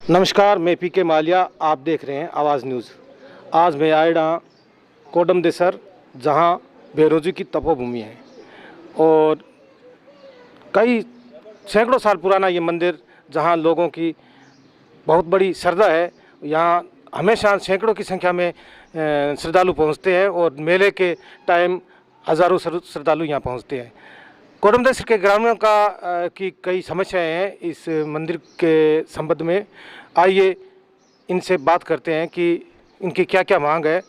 नमस्कार, मैं पीके मालिया। आप देख रहे हैं आवाज़ न्यूज़। आज मैं आया कोडम देसर, जहां बेरोजी की तपोभूमि है और कई सैकड़ों साल पुराना ये मंदिर, जहां लोगों की बहुत बड़ी श्रद्धा है। यहाँ हमेशा सैकड़ों की संख्या में श्रद्धालु पहुँचते हैं और मेले के टाइम हज़ारों श्रद्धालु यहाँ पहुँचते हैं। कोडम देसर के ग्रामीणों की कई समस्याएं हैं इस मंदिर के संबंध में। आइए इनसे बात करते हैं कि इनकी क्या क्या मांग है।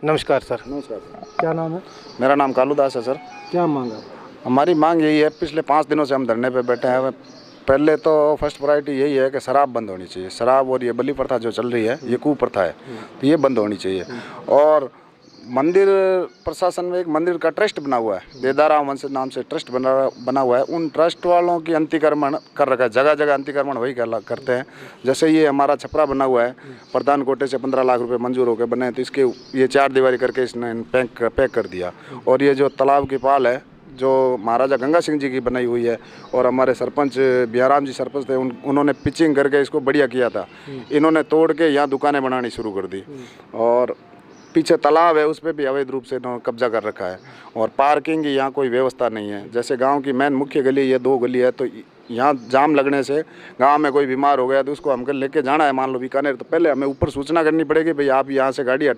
नमस्कार सर। नमस्कार। क्या नाम है? मेरा नाम कालू दास है सर। क्या मांग है? हमारी मांग यही है, पिछले 5 दिनों से हम धरने पे बैठे हैं। पहले तो फर्स्ट प्रायोरिटी यही है कि शराब बंद होनी चाहिए। शराब और ये बलि प्रथा जो चल रही है, ये कुप्रथा है, तो ये बंद होनी चाहिए। और मंदिर प्रशासन में एक मंदिर का ट्रस्ट बना हुआ है, देदारा वंश नाम से ट्रस्ट बना हुआ है। उन ट्रस्ट वालों की अंतिक्रमण कर रखा है, जगह जगह अंतिक्रमण वही करते हैं। जैसे ये हमारा छपरा बना हुआ है, प्रधान कोटे से 15 लाख रुपए मंजूर होकर बने हैं, तो इसके ये 4 दीवारी करके इसने पैक कर दिया। और ये जो तालाब की पाल है, जो महाराजा गंगा सिंह जी की बनाई हुई है, और हमारे सरपंच बिहाराम जी सरपंच थे, उन्होंने पिचिंग करके इसको बढ़िया किया था। इन्होंने तोड़ के यहाँ दुकानें बनानी शुरू कर दी। और पीछे तालाब है, उस पर भी अवैध रूप से कब्जा कर रखा है। और पार्किंग की यहाँ कोई व्यवस्था नहीं है। जैसे गांव की मेन मुख्य गली, ये 2 गली है, तो यहाँ जाम लगने से गांव में कोई बीमार हो गया तो उसको हमको लेके जाना है, मान लो बीकानेर, तो पहले हमें ऊपर सूचना करनी पड़ेगी, भाई आप यहाँ से गाड़ी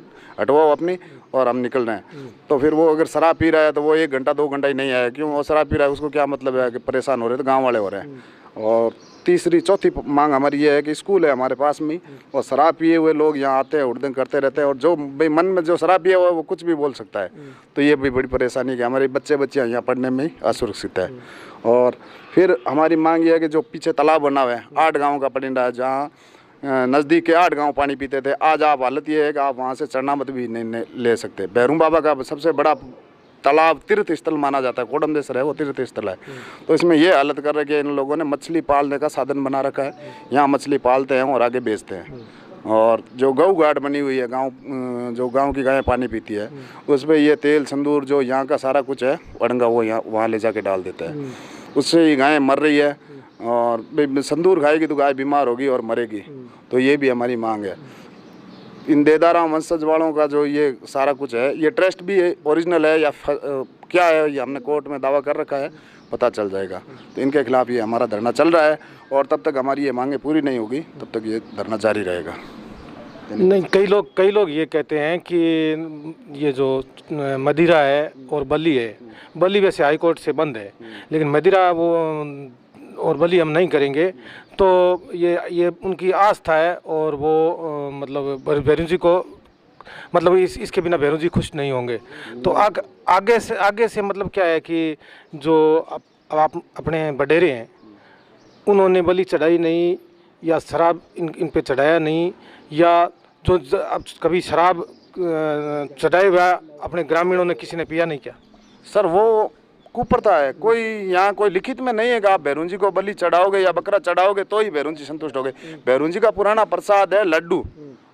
हटवाओ अपनी और हम निकल रहे हैं। तो फिर वो अगर शराब पी रहा है तो वो 1 घंटा 2 घंटा ही नहीं आया। क्यों? वो शराब पी रहा है, उसको क्या मतलब है कि परेशान हो रहे, तो गाँव वाले हो रहे हैं। और चौथी मांग हमारी ये है कि स्कूल है हमारे पास में, और शराब पिए हुए लोग यहाँ आते हैं, उड़दंग करते रहते हैं, और जो भाई मन में जो शराब पिया हुआ है वो कुछ भी बोल सकता है। तो ये भी बड़ी परेशानी कि हमारे बच्चियाँ यहाँ पढ़ने में असुरक्षित है। और फिर हमारी मांग ये है कि जो पीछे तालाब बना हुआ है, 8 गाँव का परिंदा है, जहाँ नज़दीक के 8 गाँव पानी पीते थे। आज आप हालत ये है कि आप वहाँ से चरणामत भी नहीं ले सकते। भैरू बाबा का सबसे बड़ा तालाब तीर्थ स्थल माना जाता है, कोडम देसर है वो तीर्थ स्थल है। तो इसमें ये हालत कर रखी है इन लोगों ने, मछली पालने का साधन बना रखा है। यहाँ मछली पालते हैं और आगे बेचते हैं। और जो गऊ घाट बनी हुई है, जो गांव की गायें पानी पीती है, उस पर ये तेल संदूर जो यहाँ का सारा कुछ है अड़ंगा, वो यहाँ वहाँ ले जाके डाल देते हैं। उससे ये गायें मर रही है, और संदूर खाएगी तो गाय बीमार होगी और मरेगी। तो ये भी हमारी मांग है। इन देदारा वंशज वालों का जो ये सारा कुछ है, ये ट्रस्ट भी है, ओरिजिनल है या क्या है, ये हमने कोर्ट में दावा कर रखा है, पता चल जाएगा। तो इनके खिलाफ ये हमारा धरना चल रहा है, और तब तक हमारी ये मांगे पूरी नहीं होगी तब तक ये धरना जारी रहेगा। नहीं, कई लोग ये कहते हैं कि ये जो मदिरा है और बलि है, बलि वैसे हाई कोर्ट से बंद है, लेकिन मदिरा वो और बलि हम नहीं करेंगे। तो ये उनकी आस्था है, और वो मतलब भैरू जी को मतलब इसके बिना भैरू जी खुश नहीं होंगे। तो आगे से मतलब क्या है कि जो आप अपने बडेरे हैं, उन्होंने बलि चढ़ाई नहीं, या शराब इन पे चढ़ाया नहीं, या जो अब कभी शराब चढ़ाए हुआ अपने ग्रामीणों ने किसी ने पिया नहीं क्या? सर वो कुप्रथा है। कोई यहाँ कोई लिखित में नहीं है कि आप भैरू जी को बलि चढ़ाओगे या बकरा चढ़ाओगे तो ही भैरू जी संतुष्ट होगे। भैरू जी का पुराना प्रसाद है लड्डू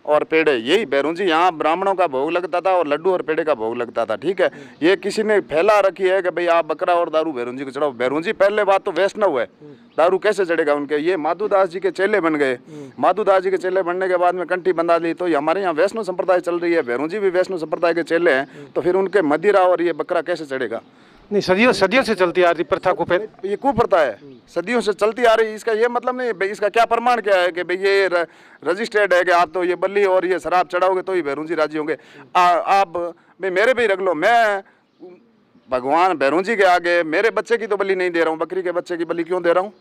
और पेड़े। यही भैरू जी, यहाँ ब्राह्मणों का भोग लगता था और लड्डू और पेड़े का भोग लगता था। ठीक है, ये किसी ने फैला रखी है कि भाई आप बकरा और दारू भैरू जी को चढ़ाओ। भैरू जी पहले बात तो वैष्णव है, दारू कैसे चढ़ेगा उनके? ये माधुदास जी के चेले बन गए। माधुदास जी के चेले बनने के बाद में कंठी बंधा ली, तो हमारे यहाँ वैष्णव संप्रदाय चल रही है, भैरू जी भी वैष्णव संप्रदाय के चेले हैं, तो फिर उनके मदिरा और ये बकरा कैसे चढ़ेगा? नहीं, सदियों से चलती आ रही प्रथा को, फिर ये कुप्रथा है, सदियों से चलती आ रही। इसका ये मतलब नहीं, इसका क्या प्रमाण क्या है कि भाई ये रजिस्टर्ड है कि आप तो ये बल्ली और ये शराब चढ़ाओगे तो ही भैरू जी राजी होंगे? आप भाई मेरे भी रख लो, मैं भगवान भैरू जी के आगे मेरे बच्चे की तो बलि नहीं दे रहा हूँ, बकरी के बच्चे की बलि क्यों दे रहा हूँ?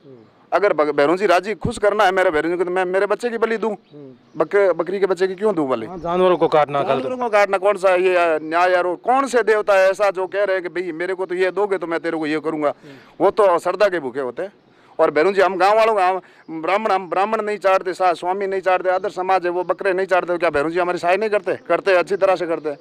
अगर भैरू जी राजी खुश करना है मेरे भैरू जी को, तो मैं मेरे बच्चे की बलि दूं, बकरी के बच्चे की क्यों दूं बलि? जानवरों को काटना कौन सा ये न्याय यार? कौन से देवता है ऐसा जो कह रहे हैं कि भाई मेरे को तो ये दोगे तो मैं तेरे को ये करूंगा? वो तो श्रद्धा के भूखे होते हैं। और भैरू जी, हम गाँव वालों का ब्राह्मण नहीं चाटते, स्वामी नहीं चाटते, अदर समाज है वो बकरे नहीं चाटते, क्या भैरू जी हमारी सहाय नहीं करते? करते, अच्छी तरह से करते।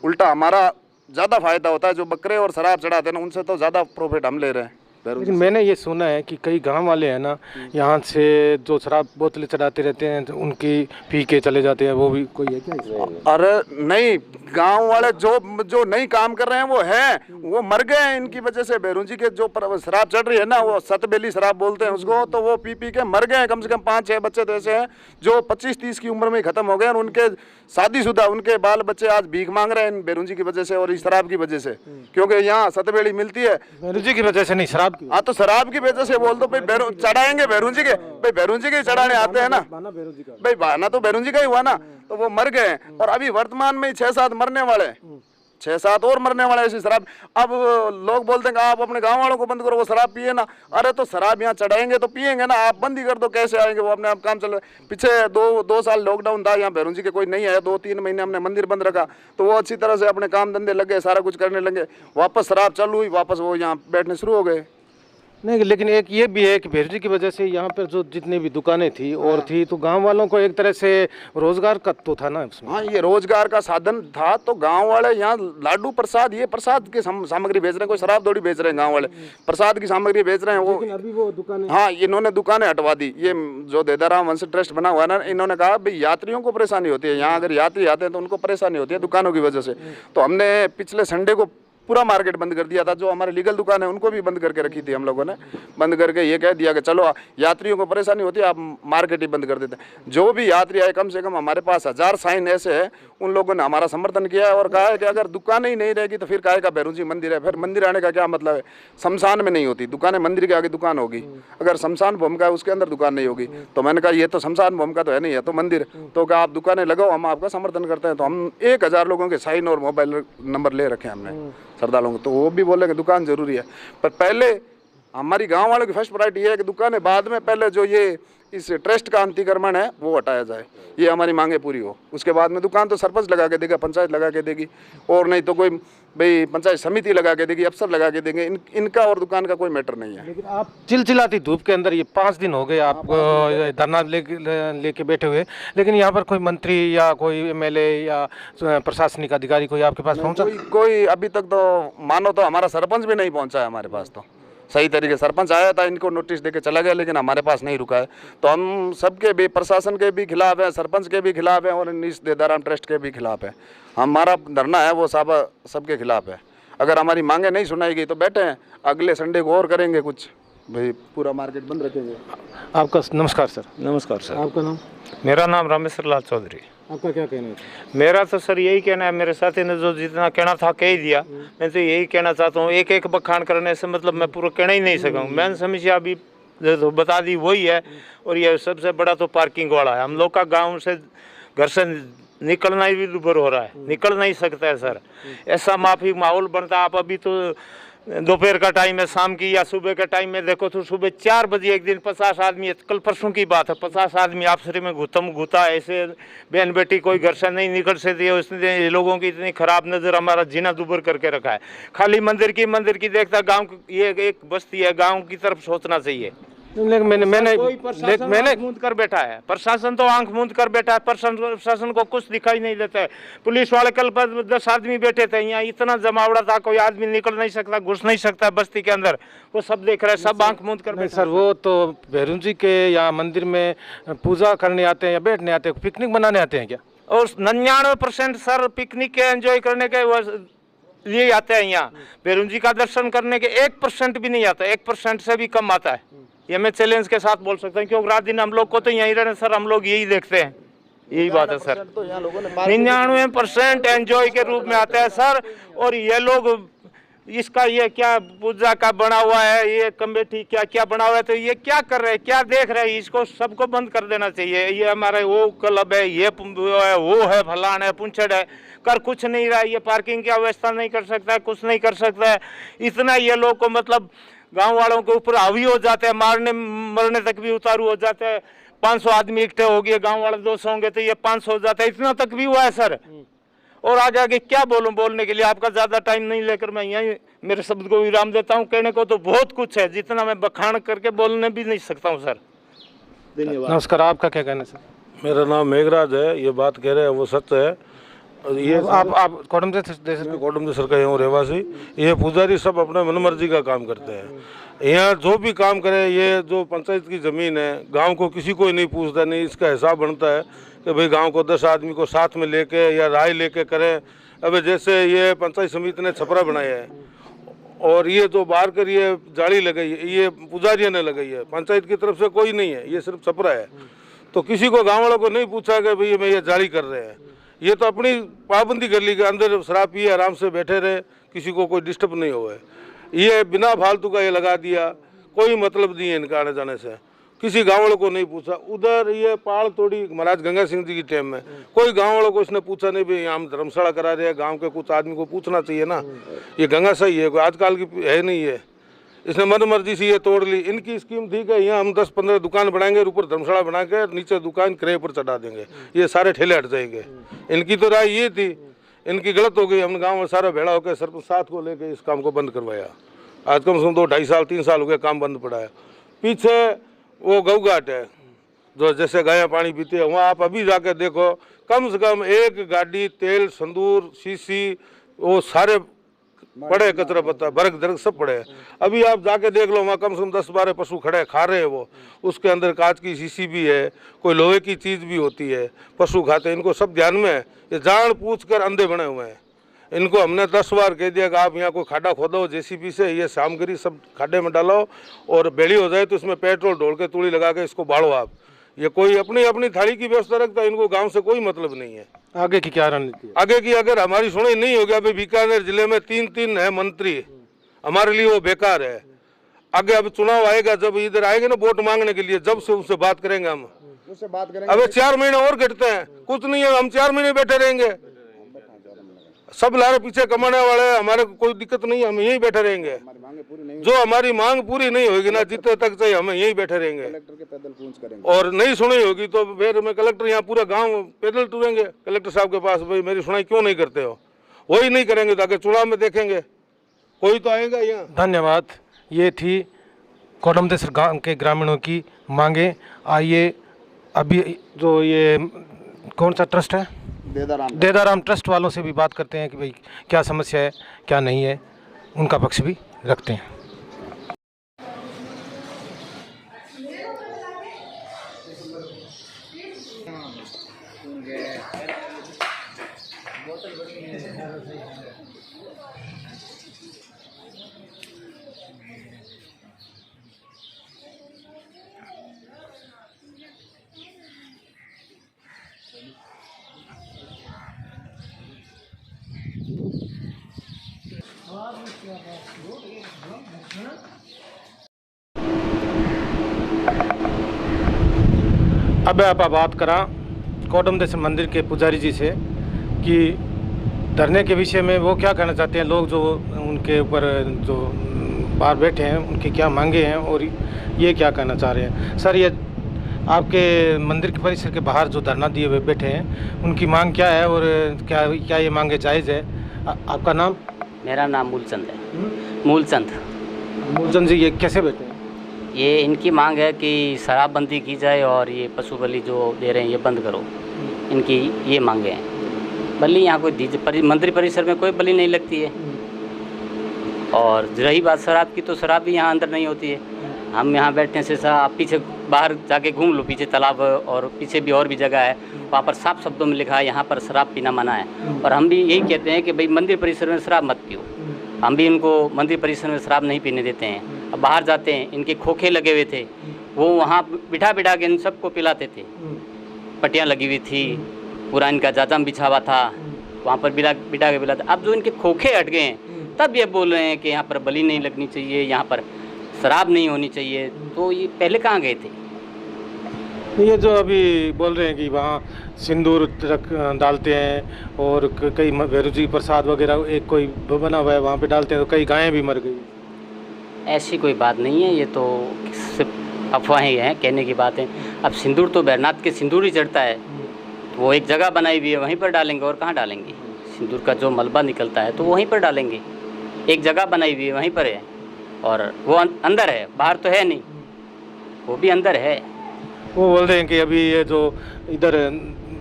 उल्टा हमारा ज़्यादा फायदा होता है। जो बकरे और शराब चढ़ाते हैं ना, उनसे तो ज़्यादा प्रॉफिट हम ले रहे हैं। लेकिन मैंने ये सुना है कि कई गांव वाले हैं ना, यहाँ से जो शराब बोतलें चढ़ाते रहते हैं तो उनकी पी के चले जाते हैं, वो भी कोई है क्या इसमें? अरे नहीं, गांव वाले जो नहीं काम कर रहे हैं वो मर गए हैं इनकी वजह से। बेरुंजी के जो शराब चढ़ रही है ना, वो सतबेली शराब बोलते हैं उसको, तो वो पी के मर गए हैं। कम से कम 5-6 बच्चे तो ऐसे हैं जो 25-30 की उम्र में ही खत्म हो गए, और उनके शादीशुदा उनके बाल बच्चे आज भीख मांग रहे हैं बेरुंजी की वजह से और इस शराब की वजह से, क्योंकि यहाँ सतबेली मिलती है। बेरुंजी की वजह से नहीं, शराब की। हाँ, तो शराब की वजह से बोल दो भाई, चढ़ाएंगे बेरुंजी के, भाई बेरुंजी के चढ़ाने आते हैं ना भाई, बहाना तो बेरुंजी का ही हुआ ना। तो वो मर गए, और अभी वर्तमान में 6-7 मरने वाले, 6-7 और मरने वाले ऐसी शराब। अब लोग बोलते हैं कि आप अपने गांव वालों को बंद करो, वो शराब पिए ना। अरे तो शराब यहाँ चढ़ाएंगे तो पिएंगे ना, आप बंद ही कर दो, कैसे आएंगे वो? अपने आप काम चल रहा है। पीछे 2 साल लॉकडाउन था, यहाँ बेरुंजी के कोई नहीं आया, 2-3 महीने हमने मंदिर बंद रखा, तो वो अच्छी तरह से अपने काम धंधे लगे, सारा कुछ करने लगे। वापस शराब चालू हुई, वापस वो यहाँ बैठने शुरू हो गए। नहीं, लेकिन एक ये भी है कि बेरुंजी की वजह से यहाँ पर जो जितनी भी दुकानें थी और थी, तो गांव वालों को एक तरह से रोजगार का तो था ना उसमें। हाँ, ये रोजगार का साधन था। तो गांव वाले यहाँ लाडू प्रसाद, ये प्रसाद की सामग्री बेच रहे हैं, कोई शराब थोड़ी बेच रहे हैं। गांव वाले प्रसाद की सामग्री बेच रहे हैं। वो अभी वो दुकानें, हाँ, इन्होंने दुकानें हटवा दी। ये जो देदाराम वंश ट्रस्ट बना हुआ है ना, इन्होंने कहा भाई यात्रियों को परेशानी होती है, यहाँ अगर यात्री आते हैं तो उनको परेशानी होती है दुकानों की वजह से। तो हमने पिछले संडे को पूरा मार्केट बंद कर दिया था। जो हमारे लीगल दुकान है उनको भी बंद करके रखी थी हम लोगों ने। बंद करके ये कह दिया कि चलो यात्रियों को परेशानी होती है, आप मार्केट ही बंद कर देते हैं। जो भी यात्री आए, कम से कम हमारे पास 1000 साइन ऐसे है, उन लोगों ने हमारा समर्थन किया है और कहा है कि अगर दुकानें ही नहीं रहेगी तो फिर काहे का बेरुंजी मंदिर है? फिर मंदिर आने का क्या मतलब है? शमशान में नहीं होती दुकानें, मंदिर के आगे दुकान होगी। अगर शमशान भूमि है उसके अंदर दुकान नहीं होगी। तो मैंने कहा ये तो शमशान भूमि का तो है नहीं है, तो मंदिर, तो क्या आप दुकानें लगाओ, हम आपका समर्थन करते हैं। तो हम 1000 लोगों के साइन और मोबाइल नंबर ले रखे हैं हमने श्रद्धालुओं को। तो वो भी बोले कि दुकान जरूरी है, पर पहले हमारी गांव वालों की फर्स्ट प्रायोरिटी है कि दुकानें बाद में, पहले जो ये इस ट्रस्ट का अतिक्रमण है वो हटाया जाए, ये हमारी मांगे पूरी हो। उसके बाद में दुकान तो सरपंच लगा के देगा, पंचायत लगा के देगी, और नहीं तो कोई भाई पंचायत समिति लगा के देगी, अफसर लगा के देंगे। इनका और दुकान का कोई मैटर नहीं है। लेकिन आप चिलचिलाती धूप के अंदर, ये 5 दिन हो गए आप धरना लेके बैठे हुए, लेकिन यहाँ पर कोई मंत्री या कोई एमएलए या प्रशासनिक अधिकारी कोई आपके पास पहुँचा? कोई अभी तक तो मानो तो हमारा सरपंच भी नहीं पहुंचा है हमारे पास। तो सही तरीके सरपंच आया था, इनको नोटिस देके चला गया, लेकिन हमारे पास नहीं रुका है। तो हम सबके भी, प्रशासन के भी खिलाफ है, सरपंच के भी खिलाफ है, और इस देदाराम ट्रस्ट के भी खिलाफ है। हमारा धरना है वो सबके खिलाफ है। अगर हमारी मांगे नहीं सुनाई गई तो बैठे हैं, अगले संडे को और करेंगे कुछ, भाई पूरा मार्केट बंद रखेंगे। आपका नमस्कार सर। नमस्कार सर। आपका नाम? मेरा नाम रामेश्वर लाल चौधरी। आपका क्या कहना है? मेरा तो सर यही कहना है, मेरे साथी ने जो जितना कहना था कह ही दिया। मैं तो यही कहना चाहता हूँ, एक एक बखान करने से मतलब मैं पूरा कहना ही नहीं सकूँ। मैंने समस्या अभी जो बता दी वही है। और ये सबसे बड़ा तो पार्किंग वाला है। हम लोग का गाँव से, घर से निकलना ही भी दुभर हो रहा है, निकल नहीं सकता है सर। ऐसा माफी माहौल बनता है। आप अभी तो दोपहर का टाइम है, शाम की या सुबह का टाइम में देखो तो सुबह 4 बजे एक दिन 50 आदमी, कल परसों की बात है, 50 आदमी आपसरी में घुता ऐसे, बहन बेटी कोई घर से नहीं निकल सकती है। उसने लोगों की इतनी खराब नज़र हमारा जीना दुबर करके रखा है। खाली मंदिर की देखता, गाँव ये एक बस्ती है, गाँव की तरफ सोचना चाहिए। मैंने मूंद कर बैठा है, प्रशासन तो आंख मूंद कर बैठा है। प्रशासन को कुछ दिखाई नहीं देता है। पुलिस वाले कल 10 आदमी बैठे थे, यहाँ इतना जमावड़ा था, कोई आदमी निकल नहीं सकता, घुस नहीं सकता बस्ती के अंदर। वो सब देख रहे हैं, सब आंख मूंद कर बैठे। सर वो तो बेरुंजी के या मंदिर में पूजा करने आते हैं या बैठने आते हैं, पिकनिक मनाने आते हैं क्या? और 99% सर पिकनिक के एंजॉय करने के लिए आते हैं। यहाँ बेरुंजी का दर्शन करने के 1% भी नहीं आता, 1% से भी कम आता है। ये मैं चैलेंज के साथ बोल सकता हूँ, क्योंकि रात दिन हम लोग को तो यहीं रहने सर, हम लोग यही देखते हैं, यही बात है सर। 99% एंजॉय के रूप में आते हैं सर। और ये लोग इसका ये क्या पूजा का बना हुआ है, ये कमेटी क्या क्या बना हुआ है, तो ये क्या कर रहे हैं, क्या देख रहे हैं? इसको सबको बंद कर देना चाहिए। ये हमारे वो क्लब है, ये वो है, फलान है, पुंछड़ है, कर कुछ नहीं रहा है। ये पार्किंग की व्यवस्था नहीं कर सकता है, कुछ नहीं कर सकता है। इतना ये लोग को मतलब गांव वालों के ऊपर हावी हो जाते हैं, मारने मरने तक भी उतारू हो जाते हैं। 500 आदमी इकट्ठे हो गए, गांव वाले 200 होंगे तो ये 500 हो जाता है, इतना तक भी हुआ है सर। और आगे क्या बोलूं, बोलने के लिए आपका ज्यादा टाइम नहीं लेकर मैं यही मेरे शब्द को विराम देता हूं। कहने को तो बहुत कुछ है, जितना मैं बखान करके बोलने भी नहीं सकता हूं सर। धन्यवाद। नमस्कार, आपका क्या कहना है सर? मेरा नाम मेघराज है। ये बात कह रहे हैं वो सत्य है। ये आप कोडम देसर कोडम देसर का हूँ रहवासी। ये पुजारी सब अपने मनमर्जी का काम करते हैं। यहाँ जो भी काम करे, ये जो पंचायत की ज़मीन है, गांव को किसी को नहीं पूछता, नहीं इसका हिसाब बनता है कि भाई गांव को 10 आदमी को साथ में लेके या राय लेके करें। अब जैसे ये पंचायत समिति ने छपरा बनाया है और ये जो बाहर कर ये जाली लगाई है, ये पुजारियों ने लगाई है, पंचायत की तरफ से कोई नहीं है, ये सिर्फ छपरा है। तो किसी को गाँव वालों को नहीं पूछा कि भाई मैं ये जाली कर रहे हैं। ये तो अपनी पाबंदी कर ली कि अंदर शराब पिए आराम से बैठे रहे, किसी को कोई डिस्टर्ब नहीं हुआ। ये बिना फालतू का ये लगा दिया, कोई मतलब नहीं है इनका आने जाने से, किसी गाँव वालों को नहीं पूछा। उधर ये पाल तोड़ी महाराज गंगा सिंह जी की टाइम में कोई गाँव वालों को इसने पूछा नहीं, भाई हम धर्मशाला करा रहे हैं, गाँव के कुछ आदमी को पूछना चाहिए ना। ये गंगा सही है, कोई आजकल की है नहीं है, इसने मन मर्जी से ये तोड़ ली। इनकी स्कीम थी कि यहाँ हम 10-15 दुकान बनाएंगे, ऊपर धर्मशाला बना के नीचे दुकान किराए पर चढ़ा देंगे, ये सारे ठेले हट जाएंगे। इनकी तो राय ये थी, इनकी गलत हो गई। हमने गांव में सारा भेड़ा होकर सरपंच साथ को लेके इस काम को बंद करवाया। आज कम से कम 2-2.5 साल 3 साल हो गए काम बंद पड़ा है। पीछे वो गऊ घाट है, जो जैसे गायें पानी पीती है, वहाँ आप अभी जाके देखो, कम से कम एक गाड़ी तेल, संदूर, शीशी, वो सारे पड़े, कचरा पत्ता बर्ग दर्ग सब पड़े हैं। अभी आप जाके देख लो, वहाँ कम से कम 10-12 पशु खड़े खा रहे हैं। वो उसके अंदर कांच की शीशी भी है, कोई लोहे की चीज़ भी होती है, पशु खाते हैं। इनको सब ध्यान में है, ये जान पूछ कर अंधे बने हुए हैं। इनको हमने 10 बार कह दिया कि आप यहाँ कोई खाड़ा खोदो जेसीबी से, ये सामग्री सब खाड्डे में डालो और बेड़ी हो जाए तो इसमें पेट्रोल ढोल के तूड़ी लगा के इसको बाढ़ो आप। ये कोई अपनी अपनी थाली की व्यवस्था रखता है, इनको गांव से कोई मतलब नहीं है। आगे की क्या रणनीति है? आगे की अगर हमारी सुनाई नहीं होगी, अभी बीकानेर जिले में 3 है मंत्री, हमारे लिए वो बेकार है। आगे अब चुनाव आएगा, जब इधर आएंगे ना वोट मांगने के लिए, जब से उनसे बात करेंगे हम, उससे बात करेंगे। अबे 4 महीने और घटते हैं, कुछ नहीं है, हम 4 महीने बैठे रहेंगे। सब लारे पीछे कमाने वाले हैं, हमारे कोई दिक्कत नहीं है, हम यहीं बैठे रहेंगे। जो हमारी मांग पूरी नहीं होगी ना, जितने तक चाहिए हम यहीं बैठे रहेंगे। कलेक्टर के पैदल पूछ करेंगे, और नहीं सुनी होगी तो फिर मैं कलेक्टर यहाँ पूरा गांव पैदल टूरेंगे कलेक्टर साहब के पास, भाई मेरी सुनाई क्यों नहीं करते हो। वही नहीं करेंगे तो आगे चुनाव में देखेंगे, कोई तो आएगा यहाँ। धन्यवाद। ये थी कोडम देसर गाँव के ग्रामीणों की मांगे। आइए अभी जो ये कौन सा ट्रस्ट है, देदाराम ट्रस्ट वालों से भी बात करते हैं कि भाई क्या समस्या है क्या नहीं है, उनका पक्ष भी रखते हैं। अब आप बात करा कोडम देसर मंदिर के पुजारी जी से कि धरने के विषय में वो क्या कहना चाहते हैं, लोग जो उनके ऊपर जो बाहर बैठे हैं उनकी क्या मांगे हैं और ये क्या कहना चाह रहे हैं। सर, ये आपके मंदिर के परिसर के बाहर जो धरना दिए हुए बैठे हैं उनकी मांग क्या है और क्या ये मांगे जायज़ है? आपका नाम? मेरा नाम मूलचंद है। मूलचंद जी, ये कैसे बैठे हैं? ये इनकी मांग है कि शराबबंदी की जाए और ये पशु बलि जो दे रहे हैं ये बंद करो, इनकी ये मांगे हैं। बलि यहाँ कोई मंदिर परिसर में कोई बलि नहीं लगती है। और रही बात शराब की, तो शराब भी यहाँ अंदर नहीं होती है। हम यहाँ बैठने से आप पीछे बाहर जाके घूम लो, पीछे तालाब और पीछे भी और भी जगह है, वहाँ पर साफ शब्दों में लिखा है यहाँ पर शराब पीना मना है। और हम भी यही कहते हैं कि भाई मंदिर परिसर में शराब मत पियो। हम भी इनको मंदिर परिसर में शराब नहीं पीने देते हैं। अब बाहर जाते हैं, इनके खोखे लगे हुए थे, वो वहाँ बिठा बिठा के इन सबको पिलाते थे। पट्टियाँ लगी हुई थी, पूरा इनका जाजम बिछा हुआ था, वहाँ पर बिठा के पिलाते। अब जो इनके खोखे हट गए हैं तब ये बोल रहे हैं कि यहाँ पर बलि नहीं लगनी चाहिए, यहाँ पर शराब नहीं होनी चाहिए। तो ये पहले कहाँ गए थे? ये जो अभी बोल रहे हैं कि वहाँ सिंदूर डालते हैं और कई भैरू जी प्रसाद वगैरह एक कोई बना हुआ है वहाँ पे डालते हैं, तो कई गायें भी मर गई। ऐसी कोई बात नहीं है, ये तो सिर्फ अफवाहें हैं, कहने की बात है। अब सिंदूर तो बैरनाथ के सिंदूर ही चढ़ता है, वो एक जगह बनाई हुई है, वहीं पर डालेंगे। और कहाँ डालेंगे? सिंदूर का जो मलबा निकलता है तो वहीं पर डालेंगे। एक जगह बनाई हुई है, वहीं पर है। और वो अंदर है, बाहर तो है नहीं, वो भी अंदर है। वो बोल रहे हैं कि अभी ये जो इधर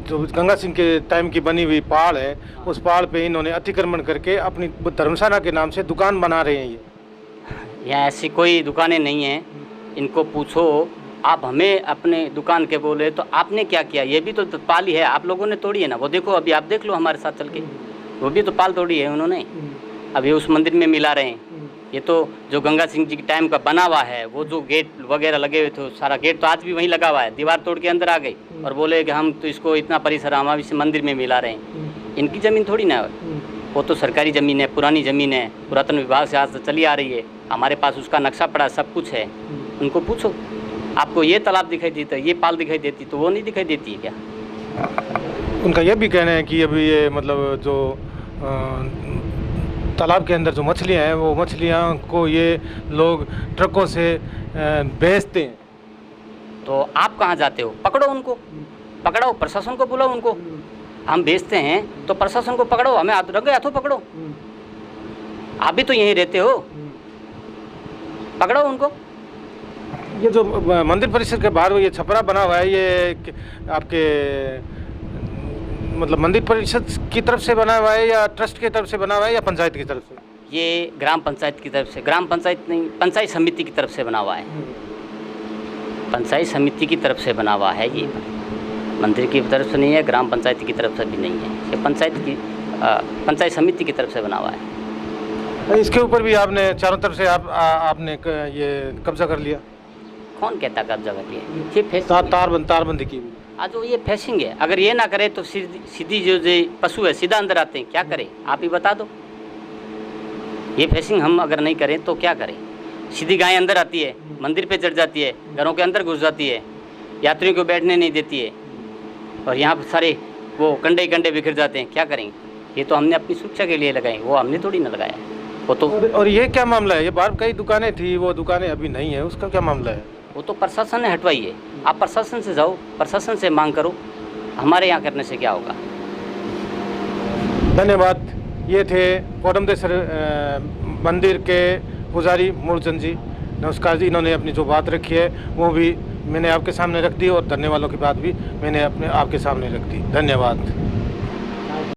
जो गंगा सिंह के टाइम की बनी हुई पहाड़ है, उस पहाड़ पे इन्होंने अतिक्रमण करके अपनी धर्मशाला के नाम से दुकान बना रहे हैं। ये यहाँ ऐसी कोई दुकानें नहीं हैं, इनको पूछो। आप हमें अपने दुकान के बोले तो आपने क्या किया? ये भी तो पाल ही है, आप लोगों ने तोड़ी है ना। वो देखो, अभी आप देख लो हमारे साथ चल के, वो भी तो पाल तोड़ी है उन्होंने। अभी उस मंदिर में मिला रहे हैं। ये तो जो गंगा सिंह जी के टाइम का बना हुआ है, वो जो गेट वगैरह लगे हुए थे, सारा गेट तो आज भी वहीं लगा हुआ है। दीवार तोड़ के अंदर आ गई और बोले कि हम तो इसको इतना परिसर हम इस मंदिर में मिला रहे हैं। इनकी ज़मीन थोड़ी ना है, वो तो सरकारी ज़मीन है, पुरानी ज़मीन है, पुरातन विभाग से आज से चली आ रही है। हमारे पास उसका नक्शा पड़ा, सब कुछ है। उनको पूछो, आपको ये तालाब दिखाई देता है, ये पाल दिखाई देती, तो वो नहीं दिखाई देती है क्या? उनका यह भी कहना है कि अभी ये मतलब जो तालाब के अंदर जो मछलियाँ हैं, वो मछलियाँ को ये लोग ट्रकों से बेचते हैं। तो आप कहाँ जाते हो? पकड़ो उनको, पकड़ो, प्रशासन को बुलाओ उनको। हम बेचते हैं तो प्रशासन को पकड़ो, हमें रंगे हाथों पकड़ो। आप भी तो यहीं रहते हो, पकड़ो उनको। ये जो मंदिर परिसर के बाहर ये छपरा बना हुआ है, ये आपके मतलब मंदिर परिषद की तरफ से बना हुआ है या ट्रस्ट की तरफ से बना हुआ है या पंचायत की तरफ से? ये ग्राम पंचायत की तरफ से, ग्राम पंचायत नहीं, पंचायत समिति की तरफ से बना हुआ है। पंचायत समिति की तरफ से बना हुआ है। ये मंदिर की तरफ से नहीं है, ग्राम पंचायत की तरफ से भी नहीं है। ये पंचायत समिति की तरफ से बना हुआ है। इसके ऊपर भी आपने चारों तरफ से आपने ये कब्जा कर लिया? कौन कहता कब्जा कर लिया? ये फेसिंग तारबंदी की। जो ये फेसिंग है, अगर ये ना करे तो सीधी जो पशु है सीधा अंदर आते हैं। क्या करें आप ही बता दो। ये फेसिंग हम अगर नहीं करें तो क्या करें? सीधी गाय अंदर आती है, मंदिर पे चढ़ जाती है, घरों के अंदर घुस जाती है, यात्रियों को बैठने नहीं देती है, और यहाँ पर सारे वो कंडे कंडे बिखर जाते हैं। क्या करेंगे? ये तो हमने अपनी सुरक्षा के लिए लगाए, वो हमने थोड़ी ना लगाया वो तो। और ये क्या मामला है? ये बाहर कई दुकानें थी, वो दुकानें अभी नहीं है, उसका क्या मामला है? वो तो प्रशासन ने हटवाई है। आप प्रशासन से जाओ, प्रशासन से मांग करो, हमारे यहाँ करने से क्या होगा? धन्यवाद। ये थे कोडमदेसर मंदिर के पुजारी मूलचंद जी। नमस्कार जी। इन्होंने अपनी जो बात रखी है वो भी मैंने आपके सामने रख दी और धन्यवादों की बात भी मैंने आपके सामने रख दी। धन्यवाद।